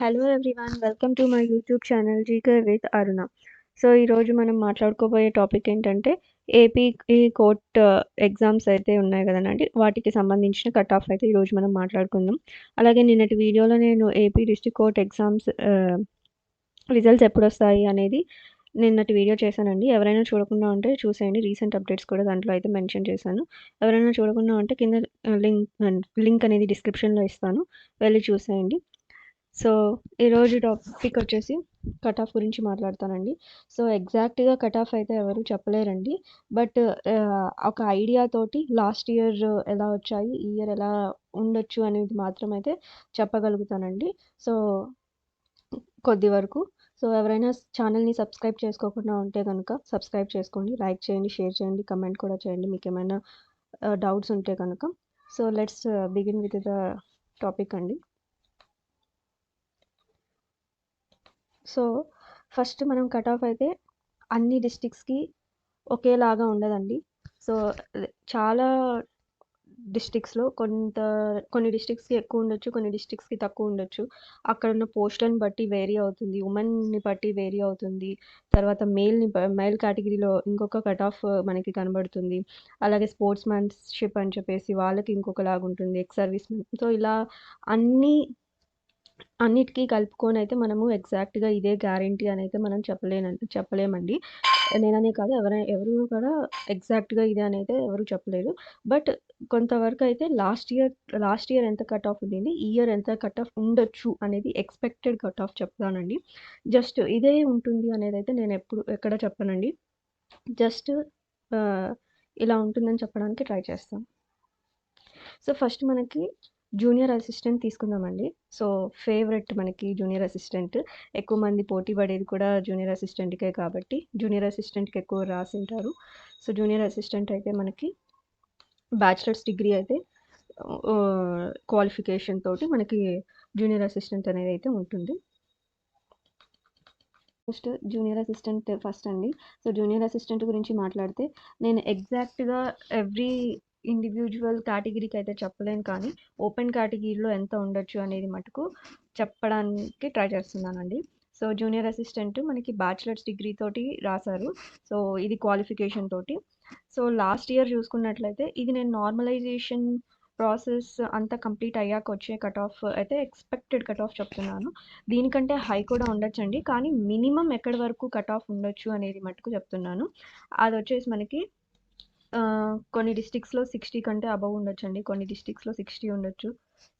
Hello everyone, welcome to my YouTube channel GK with Aruna. So ఈరోజు మనం మాట్లాడుకోబోయే topic ఏంటంటే AP court exams అయితే ఉన్నాయి కదండి, వాటికి సంబంధించిన కట్ ఆఫ్ అయితే ఈరోజు మనం మాట్లాడుకుందాం. అలాగే నిన్నటి వీడియోలో నేను AP district court exams results ఎప్పుడు వస్తాయి అనేది నిన్నటి వీడియో చేశానండి. ఎవరైనా చూడకుండా ఉంటే చూసేయండి. రీసెంట్ అప్డేట్స్ కూడా దాంట్లో అయితే మెన్షన్ చేశాను. ఎవరైనా చూడకుండా ఉంటే కింద లింక్ అనేది డిస్క్రిప్షన్లో ఇస్తాను, వెళ్ళి చూసేయండి. సో ఈరోజు టాపిక్ వచ్చేసి కట్ ఆఫ్ గురించి మాట్లాడతానండి. సో ఎగ్జాక్ట్గా కట్ ఆఫ్ అయితే ఎవరు చెప్పలేరండి, బట్ ఒక ఐడియా తోటి లాస్ట్ ఇయర్ ఎలా వచ్చాయి, ఈ ఇయర్ ఎలా ఉండొచ్చు అనేది మాత్రం అయితే చెప్పగలుగుతానండి. సో కొద్ది వరకు. సో ఎవరైనా ఛానల్ని సబ్స్క్రైబ్ చేసుకోకుండా ఉంటే కనుక సబ్స్క్రైబ్ చేసుకోండి, లైక్ చేయండి, షేర్ చేయండి, కమెంట్ కూడా చేయండి మీకు ఏమైనా డౌట్స్ ఉంటే కనుక. So let's begin with the topic అండి. సో ఫస్ట్ మనం కట్ ఆఫ్ అయితే అన్ని డిస్ట్రిక్ట్స్కి ఒకేలాగా ఉండదండి. సో చాలా డిస్ట్రిక్ట్స్లో కొన్ని డిస్ట్రిక్ట్స్కి ఎక్కువ ఉండొచ్చు, కొన్ని డిస్ట్రిక్ట్స్కి తక్కువ ఉండొచ్చు. అక్కడ ఉన్న పోస్టులను బట్టి వేరీ అవుతుంది, ఉమెన్ని బట్టి వేరీ అవుతుంది. తర్వాత మెయిల్ కేటగిరీలో ఇంకొక కట్ ఆఫ్ మనకి కనబడుతుంది. అలాగే స్పోర్ట్స్ మ్యాన్షిప్ అని చెప్పేసి వాళ్ళకి ఇంకొకలాగా ఉంటుంది, ఎక్స్ సర్వీస్ మెన్. సో ఇలా అన్నిటికీ కలుపుకొని అయితే మనము ఎగ్జాక్ట్గా ఇదే గ్యారంటీ అని అయితే మనం చెప్పలేమండి. నేననే కాదు, ఎవరు కూడా ఎగ్జాక్ట్గా ఇదే అని అయితే ఎవరు చెప్పలేరు. బట్ కొంతవరకు అయితే లాస్ట్ ఇయర్ ఎంత కట్ ఆఫ్ ఉండింది, ఈ ఇయర్ ఎంత కట్ ఆఫ్ ఉండొచ్చు అనేది ఎక్స్పెక్టెడ్ కట్ ఆఫ్ చెప్తానండి. జస్ట్ ఇదే ఉంటుంది అనేది అయితే నేను ఎక్కడ చెప్పనండి. జస్ట్ ఇలా ఉంటుందని చెప్పడానికి ట్రై చేస్తాను. సో ఫస్ట్ మనకి జూనియర్ అసిస్టెంట్ తీసుకుందామండి. సో ఫేవరెట్ మనకి జూనియర్ అసిస్టెంట్. ఎక్కువ మంది పోటీ పడేది కూడా జూనియర్ అసిస్టెంట్కే కాబట్టి జూనియర్ అసిస్టెంట్కి ఎక్కువ రాసింటారు. సో జూనియర్ అసిస్టెంట్ అయితే మనకి బ్యాచిలర్స్ డిగ్రీ అయితే క్వాలిఫికేషన్ తోటి మనకి జూనియర్ అసిస్టెంట్ అనేది అయితే ఉంటుంది. జూనియర్ అసిస్టెంట్ ఫస్ట్ అండి. సో జూనియర్ అసిస్టెంట్ గురించి మాట్లాడితే నేను ఎగ్జాక్ట్గా ఎవ్రీ ఇండివిజువల్ కేటగిరీకి అయితే చెప్పలేను, కానీ ఓపెన్ కేటగిరీలో ఎంత ఉండొచ్చు అనేది మటుకు చెప్పడానికి ట్రై చేస్తున్నానండి. సో జూనియర్ అసిస్టెంట్ మనకి బ్యాచిలర్స్ డిగ్రీ తోటి రాశారు. సో ఇది క్వాలిఫికేషన్ తోటి. సో లాస్ట్ ఇయర్ చూసుకున్నట్లయితే ఇది నేను నార్మలైజేషన్ ప్రాసెస్ అంతా కంప్లీట్ అయ్యాక వచ్చే కట్ ఆఫ్ అయితే ఎక్స్పెక్టెడ్ కట్ ఆఫ్ చెప్తున్నాను. దీనికంటే హై కూడా ఉండొచ్చండి, కానీ మినిమం ఎక్కడి వరకు కట్ ఆఫ్ ఉండొచ్చు అనేది మటుకు చెప్తున్నాను. అది వచ్చేసి మనకి కొన్ని డిస్ట్రిక్ట్స్లో 60 కంటే అబవ్ ఉండొచ్చండి, కొన్ని డిస్ట్రిక్ట్స్లో 60 ఉండొచ్చు,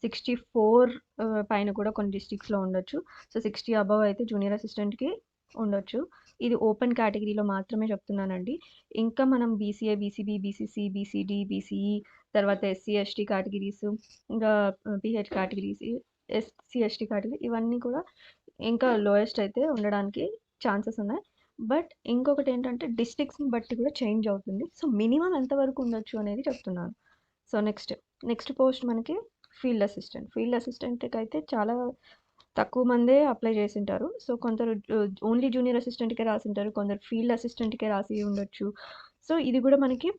64 పైన కూడా కొన్ని డిస్ట్రిక్ట్స్లో ఉండొచ్చు. సో 60 అబవ్ అయితే జూనియర్ అసిస్టెంట్కి ఉండొచ్చు. ఇది ఓపెన్ కేటగిరీలో మాత్రమే చెప్తున్నానండి. ఇంకా మనం BCA, BCB, BCC, BCD, BCE, తర్వాత ఎస్సీ ఎస్టీ కేటగిరీస్, ఇంకా PH categories, SC ST category, ఇవన్నీ కూడా ఇంకా లోయెస్ట్ అయితే ఉండడానికి ఛాన్సెస్ ఉన్నాయి. బట్ ఇంకొకటి ఏంటంటే డిస్ట్రిక్ట్స్ని బట్టి కూడా చేంజ్ అవుతుంది. సో మినిమం ఎంతవరకు ఉండొచ్చు అనేది చెప్తున్నాను. సో నెక్స్ట్ పోస్ట్ మనకి ఫీల్డ్ అసిస్టెంట్కి అయితే చాలా తక్కువ మందే అప్లై చేసింటారు. సో కొందరు ఓన్లీ జూనియర్ అసిస్టెంట్కే రాసింటారు, కొందరు ఫీల్డ్ అసిస్టెంట్కే రాసి ఉండొచ్చు. సో ఇది కూడా మనకి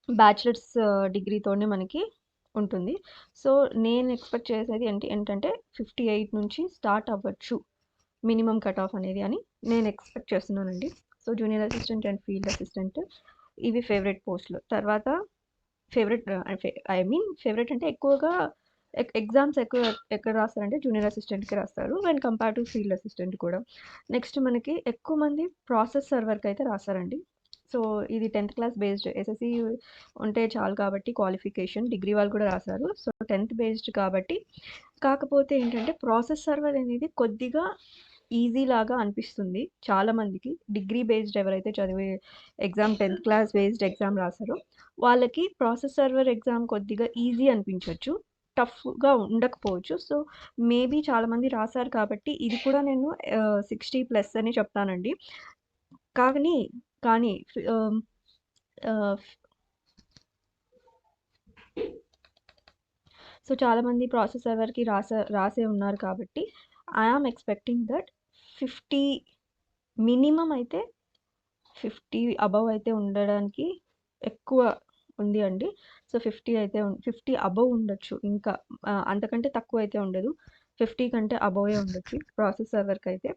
బ్యాచిలర్స్ డిగ్రీతోనే మనకి ఉంటుంది. సో నేను ఎక్స్పెక్ట్ చేసేది ఏంటంటే 58 నుంచి స్టార్ట్ అవ్వచ్చు మినిమం కట్ ఆఫ్ అనేది అని నేను ఎక్స్పెక్ట్ చేస్తున్నానండి. So junior assistant and field assistant ఇవి ఫేవరెట్ పోస్టులు. తర్వాత ఫేవరెట్ అంటే ఎక్కువగా ఎగ్జామ్స్ ఎక్కడ రాస్తారంటే జూనియర్ అసిస్టెంట్కి రాస్తారు when compare to field assistant కూడా. నెక్స్ట్ మనకి ఎక్కువ మంది ప్రాసెస్ సర్వర్కి అయితే రాస్తారండి. సో ఇది 10th క్లాస్ బేస్డ్, ఎస్ఎస్సి ఉంటే చాలు కాబట్టి క్వాలిఫికేషన్, డిగ్రీ వాళ్ళు కూడా రాశారు. సో 10th బేస్డ్ కాబట్టి. కాకపోతే ఏంటంటే ప్రాసెస్ సర్వర్ అనేది కొద్దిగా ఈజీ లాగా అనిపిస్తుంది చాలామందికి. డిగ్రీ బేస్డ్ ఎవరైతే చదివే exam 10th class based exam రాశారో వాళ్ళకి ప్రాసెస్ సర్వర్ ఎగ్జామ్ కొద్దిగా ఈజీ అనిపించవచ్చు, టఫ్గా ఉండకపోవచ్చు. సో మేబీ చాలామంది రాశారు కాబట్టి ఇది కూడా నేను 60+ అని చెప్తానండి. కానీ సో చాలామంది ప్రాసెస్ సర్వర్కి రాసే ఉన్నారు కాబట్టి ఐఆమ్ ఎక్స్పెక్టింగ్ దట్ 50 మినిమం అయితే 50 అబవ్ అయితే ఉండడానికి ఎక్కువ ఉంది అండి. సో 50 అబవ్ ఉండొచ్చు, ఇంకా అంతకంటే తక్కువ అయితే ఉండదు. 50 కంటే అబోవే ఉండొచ్చు ప్రాసెస్ సర్వర్కి అయితే.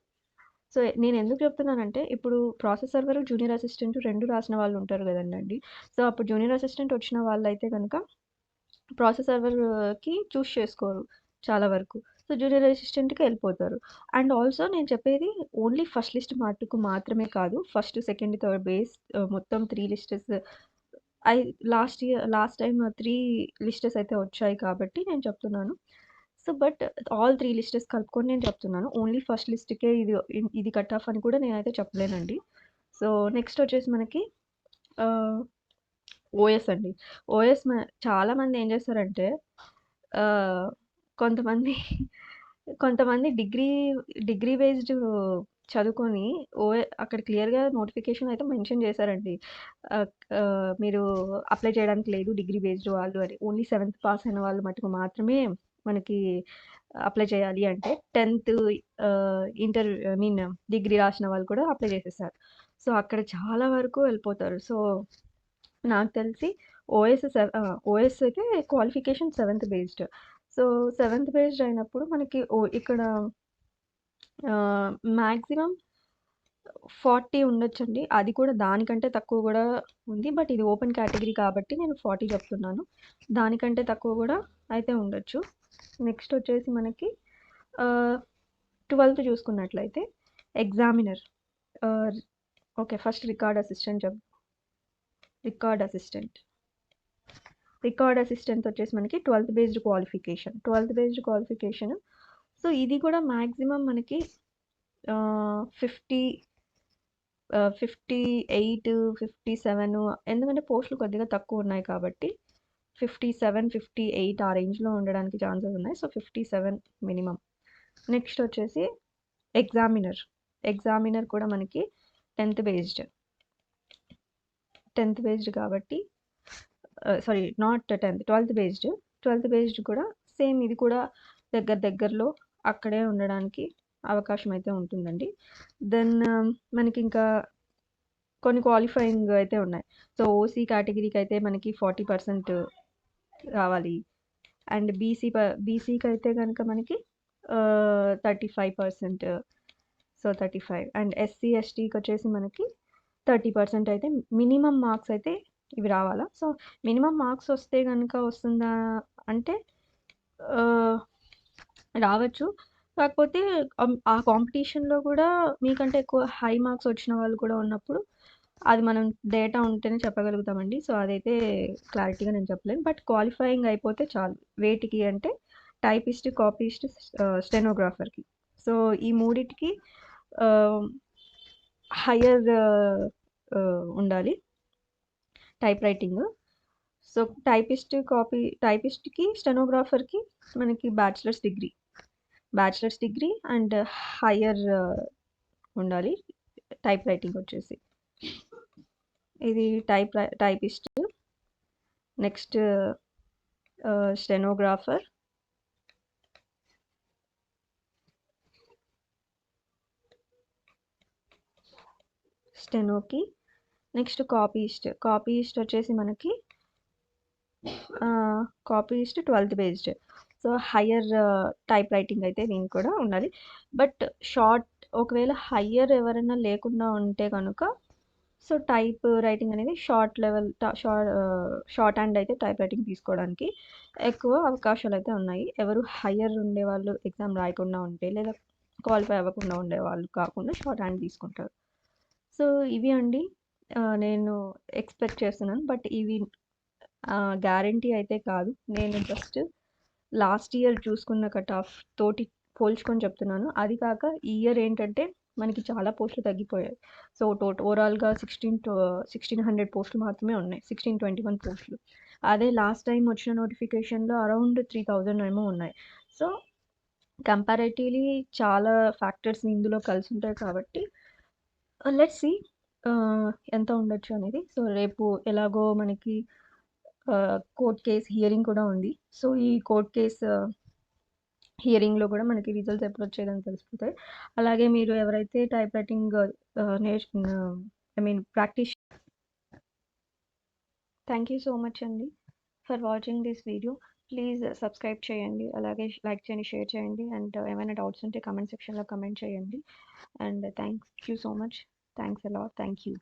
సో నేను ఎందుకు చెప్తున్నానంటే ఇప్పుడు ప్రాసెస్ సర్వర్ జూనియర్ అసిస్టెంట్ 2 రాసిన వాళ్ళు ఉంటారు కదండి. సో అప్పుడు జూనియర్ అసిస్టెంట్ వచ్చిన వాళ్ళైతే కనుక ప్రాసెస్ సర్వర్కి చూస్ చేసుకోరు చాలా వరకు. సో జూనియర్ అసిస్టెంట్కి వెళ్ళిపోతారు. అండ్ ఆల్సో నేను చెప్పేది ఓన్లీ ఫస్ట్ లిస్ట్ మట్టుకు మాత్రమే కాదు, ఫస్ట్ సెకండ్ థర్డ్ బేస్ మొత్తం 3 లిస్టెస్ లాస్ట్ టైం 3 లిస్టెస్ అయితే వచ్చాయి కాబట్టి నేను చెప్తున్నాను. సో బట్ ఆల్ 3 లిస్టెస్ కలుపుకొని నేను చెప్తున్నాను. ఓన్లీ ఫస్ట్ లిస్ట్‌కే ఇది కట్ ఆఫ్ అని కూడా నేనైతే చెప్పలేనండి. సో నెక్స్ట్ వచ్చేసి మనకి ఓఎస్ అండి. ఓఎస్ చాలామంది ఏం చేస్తారంటే ఆహ్, కొంతమంది కొంతమంది డిగ్రీ బేస్డ్ చదువుకొని అక్కడ క్లియర్‌గా నోటిఫికేషన్ అయితే మెన్షన్ చేశారండి. ఆహ్, మీరు అప్లై చేయడానికి లేదు డిగ్రీ బేస్డ్ వాళ్ళు అని. ఓన్లీ 7థ్ పాస్ అయిన వాళ్ళు మటుకు మాత్రమే మనకి అప్లై చేయాలి అంటే 10థ్ ఐ మీన్ డిగ్రీ రాసిన వాళ్ళు కూడా అప్లై చేసేసారు. సో అక్కడ చాలా వరకు వెళ్ళిపోతారు. సో నాకు తెలిసి ఓఎస్ అయితే క్వాలిఫికేషన్ 7థ్ బేస్డ్. సో 7థ్ బేస్డ్ అయినప్పుడు మనకి ఇక్కడ మాక్సిమం 40 ఉండొచ్చండి. అది కూడా దానికంటే తక్కువ కూడా ఉంది. బట్ ఇది ఓపెన్ కేటగిరీ కాబట్టి నేను 40 చెప్తున్నాను. దానికంటే తక్కువ కూడా అయితే ఉండొచ్చు. నెక్స్ట్ వచ్చేసి మనకి 12th చూసుకున్నట్లయితే examiner. Okay, first record assistant record assistant వచ్చేసి మనకి 12th బేస్డ్ క్వాలిఫికేషన్. సో ఇది కూడా మ్యాక్సిమం మనకి 58, 57 ఎందుకంటే పోస్టులు కొద్దిగా తక్కువ ఉన్నాయి కాబట్టి 57, 58 ఆ రేంజ్లో ఉండడానికి ఛాన్సెస్ ఉన్నాయి. So 57 minimum. నెక్స్ట్ వచ్చేసి ఎగ్జామినర్ కూడా మనకి 10th బేస్డ్ కాబట్టి sorry not 10th 12th based కూడా సేమ్. ఇది కూడా దగ్గరలో అక్కడే ఉండడానికి అవకాశం అయితే ఉంటుందండి. దెన్ మనకి ఇంకా కొన్ని క్వాలిఫైయింగ్ అయితే ఉన్నాయి. సో ఓసీ కేటగిరీకి అయితే మనకి 40% రావాలి. అండ్ బీసీకి అయితే కనుక మనకి 35%. సో 35. అండ్ ఎస్సీ ఎస్టీకి వచ్చేసి మనకి 30% అయితే మినిమం మార్క్స్ అయితే ఇవి రావాలా. సో మినిమం మార్క్స్ వస్తే కనుక వస్తుందా అంటే రావచ్చు. కాకపోతే ఆ కాంపిటీషన్లో కూడా మీకంటే ఎక్కువ హై మార్క్స్ వచ్చిన వాళ్ళు కూడా ఉన్నప్పుడు అది మనం డేటా ఉంటేనే చెప్పగలుగుతామండి. సో అదైతే క్లారిటీగా నేను చెప్పలేను. బట్ క్వాలిఫైయింగ్ అయిపోతే చాలు. వేటికి అంటే టైపిస్ట్, కాపీస్ట్, స్టెనోగ్రాఫర్కి. సో ఈ మూడిటికి హయ్యర్ ఉండాలి టైప్ రైటింగ్. సో టైపిస్ట్కి స్టెనోగ్రాఫర్కి మనకి బ్యాచిలర్స్ డిగ్రీ అండ్ హయ్యర్ ఉండాలి టైప్ రైటింగ్ వచ్చేసి. ఇది టైపిస్ట్. నెక్స్ట్ స్టెనోగ్రాఫర్, స్టెనోకి. నెక్స్ట్ కాపీస్ట్ వచ్చేసి మనకి copyist 12th based. So higher type writing అయితే దీనికి కూడా ఉండాలి. బట్ ఒకవేళ హయ్యర్ ఎవరైనా లేకుండా ఉంటే కనుక సో టైప్ రైటింగ్ అనేది షార్ట్ హ్యాండ్ అయితే టైప్ రైటింగ్ తీసుకోవడానికి ఎక్కువ అవకాశాలు అయితే ఉన్నాయి. ఎవరు హయ్యర్ ఉండే వాళ్ళు ఎగ్జామ్ రాయకుండా ఉంటే లేదా క్వాలిఫై అవ్వకుండా ఉండే వాళ్ళు కాకుండా షార్ట్ హ్యాండ్ తీసుకుంటారు. సో ఇవి అండి నేను ఎక్స్పెక్ట్ చేస్తున్నాను. బట్ ఇవి గ్యారంటీ అయితే కాదు. నేను జస్ట్ లాస్ట్ ఇయర్ చూసుకున్న కట్ ఆఫ్ తోటి పోల్చుకొని చెప్తున్నాను. అది కాక ఈ ఇయర్ ఏంటంటే మనకి చాలా పోస్టులు తగ్గిపోయాయి. సో ఓవరాల్గా 1600 పోస్టులు మాత్రమే ఉన్నాయి. 1621 పోస్టులు. అదే లాస్ట్ టైం వచ్చిన నోటిఫికేషన్లో అరౌండ్ 3000 ఏమో ఉన్నాయి. సో కంపారేటివ్లీ చాలా ఫ్యాక్టర్స్ ఇందులో కలిసి ఉంటాయి కాబట్టి లెట్స్ సీ ఎంత ఉండొచ్చు అనేది. సో రేపు ఎలాగో మనకి కోర్ట్ కేస్ హియరింగ్ కూడా ఉంది. సో ఈ కోర్ట్ కేస్ హియరింగ్లో కూడా మనకి రిజల్ట్స్ ఎప్పుడు వచ్చేదని తెలిసిపోతాయి. అలాగే మీరు ఎవరైతే type writing practice. Thank you so much అండి for watching this video. Please subscribe చేయండి. అలాగే లైక్ చేయండి, షేర్ చేయండి. అండ్ ఏమైనా డౌట్స్ ఉంటే కామెంట్ సెక్షన్‌లో కామెంట్ చేయండి. And thank you so much. Thanks a lot. Thank you.